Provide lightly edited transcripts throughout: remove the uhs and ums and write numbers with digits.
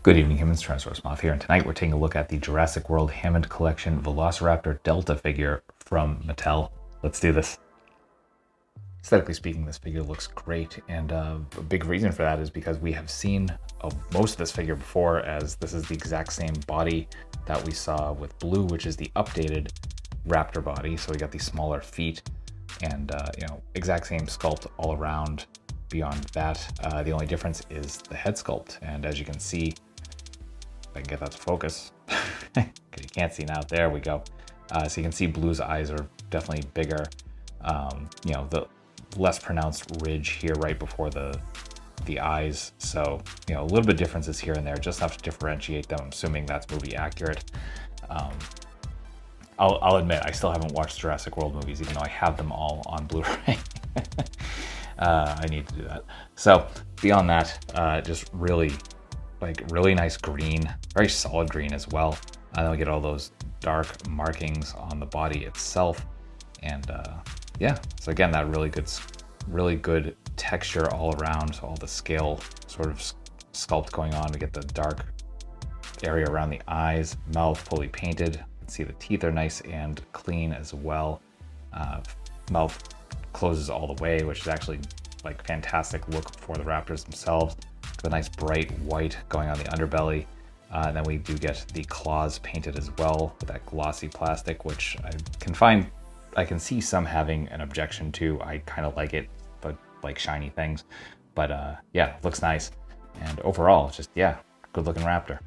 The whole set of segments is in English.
Good evening, humans. Tyrannosaurusmoth here, and tonight we're taking a look at the Jurassic World Hammond Collection Velociraptor Delta figure from Mattel. Let's do this. Aesthetically speaking, this figure looks great, and a big reason for that is because we have seen most of this figure before, as this is the exact same body that we saw with Blue, which is the updated raptor body. So we got these smaller feet and exact same sculpt all around. Beyond that, the only difference is the head sculpt, and as you can see, if I can get that to focus, because you can't see now, there we go. So you can see Blue's eyes are definitely bigger. The less pronounced ridge here right before the eyes. So, a little bit of differences here and there, just enough to differentiate them. I'm assuming that's movie accurate. I'll admit, I still haven't watched Jurassic World movies, even though I have them all on Blu-ray. I need to do that. So beyond that, just really nice green, very solid green as well. And then we get all those dark markings on the body itself. And so again, that really good texture all around. So all the scale sort of sculpt going on. We get the dark area around the eyes, mouth fully painted. You can see the teeth are nice and clean as well. Mouth closes all the way, which is actually like fantastic look for the raptors themselves. The nice bright white going on the underbelly. And then we do get the claws painted as well with that glossy plastic, which I can see some having an objection to. I kind of like it, but like shiny things. But looks nice. And overall, just good looking raptor.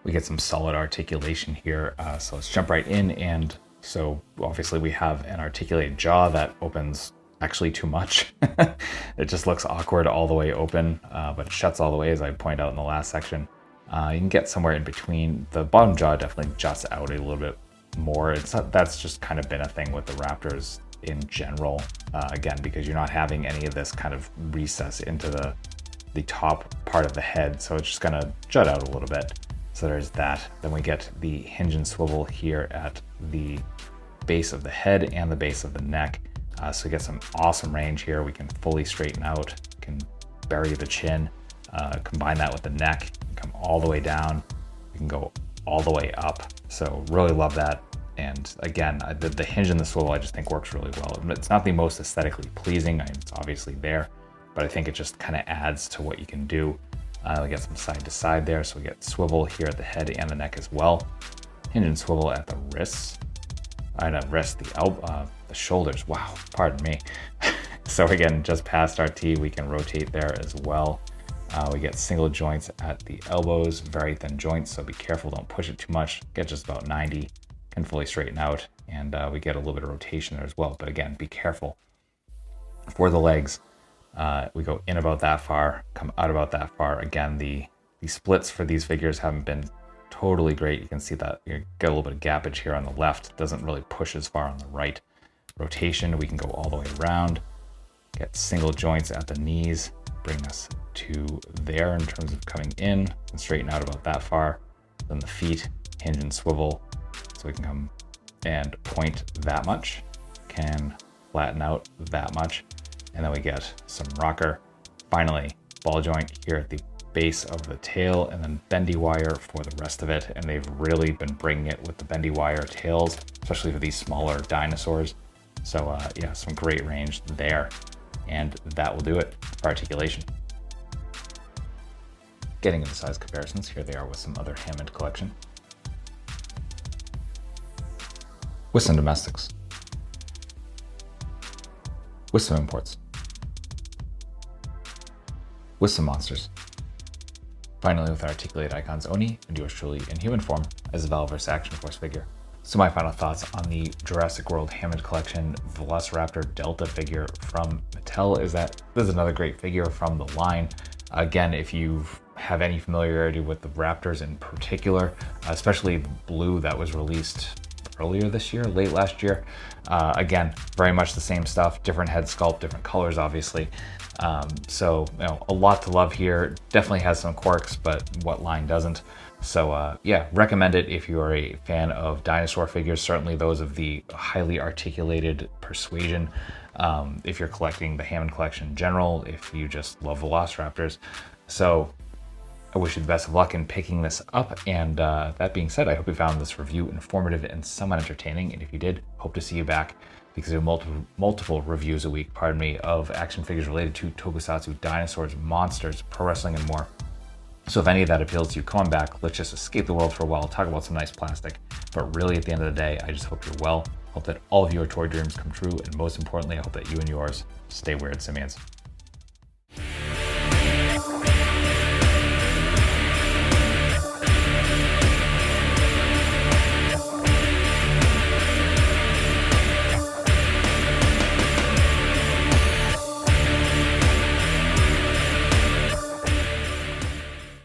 We get some solid articulation here. So let's jump right in. And so obviously we have an articulated jaw that opens actually too much. It just looks awkward all the way open, but it shuts all the way, as I point out in the last section. You can get somewhere in between. The bottom jaw definitely juts out a little bit more. That's just kind of been a thing with the raptors in general, again, because you're not having any of this kind of recess into the top part of the head, so it's just gonna jut out a little bit. So there's that. Then we get the hinge and swivel here at the base of the head and the base of the neck. So we get some awesome range here. We can fully straighten out, can bury the chin, combine that with the neck, come all the way down. We can go all the way up. So really love that. And again, the hinge and the swivel I just think works really well. It's not the most aesthetically pleasing. It's obviously there, but I think it just kind of adds to what you can do. We get some side to side there. So we get swivel here at the head and the neck as well. Hinge and swivel at the wrists. The shoulders. Wow, pardon me. So again, just past our T, we can rotate there as well. We get single joints at the elbows, very thin joints, so be careful, don't push it too much. Get just about 90, can fully straighten out, and we get a little bit of rotation there as well. But again, be careful. For the legs, we go in about that far, come out about that far. Again, the splits for these figures haven't been totally great. You can see that you get a little bit of gappage here on the left. It doesn't really push as far on the right. Rotation, we can go all the way around. Get single joints at the knees, bring us to there in terms of coming in and straighten out about that far. Then the feet, hinge and swivel, so we can come and point that much, can flatten out that much, and then we get some rocker. Finally, ball joint here at the base of the tail, and then bendy wire for the rest of it. And they've really been bringing it with the bendy wire tails, especially for these smaller dinosaurs. So some great range there, and that will do it for articulation. Getting into size comparisons, here they are with some other Hammond collection. With some domestics. With some imports. With some monsters. Finally, with our articulated icons, Oni, and yours truly in human form as a Valverse Action Force figure. So my final thoughts on the Jurassic World Hammond Collection Velociraptor Delta figure from Mattel is that this is another great figure from the line. Again, if you have any familiarity with the Raptors in particular, especially Blue that was released earlier this year, late last year. Again, very much the same stuff, different head sculpt, different colors, obviously. So a lot to love here. Definitely has some quirks, but what line doesn't? So recommend it if you are a fan of dinosaur figures, certainly those of the highly articulated persuasion. If you're collecting the Hammond collection in general, if you just love Velociraptors. So I wish you the best of luck in picking this up. And that being said, I hope you found this review informative and somewhat entertaining. And if you did, hope to see you back, because there are multiple reviews a week, of action figures related to tokusatsu, dinosaurs, monsters, pro wrestling, and more. So if any of that appeals to you, come on back. Let's just escape the world for a while, talk about some nice plastic. But really, at the end of the day, I just hope you're well. Hope that all of your toy dreams come true. And most importantly, I hope that you and yours stay weird, simians.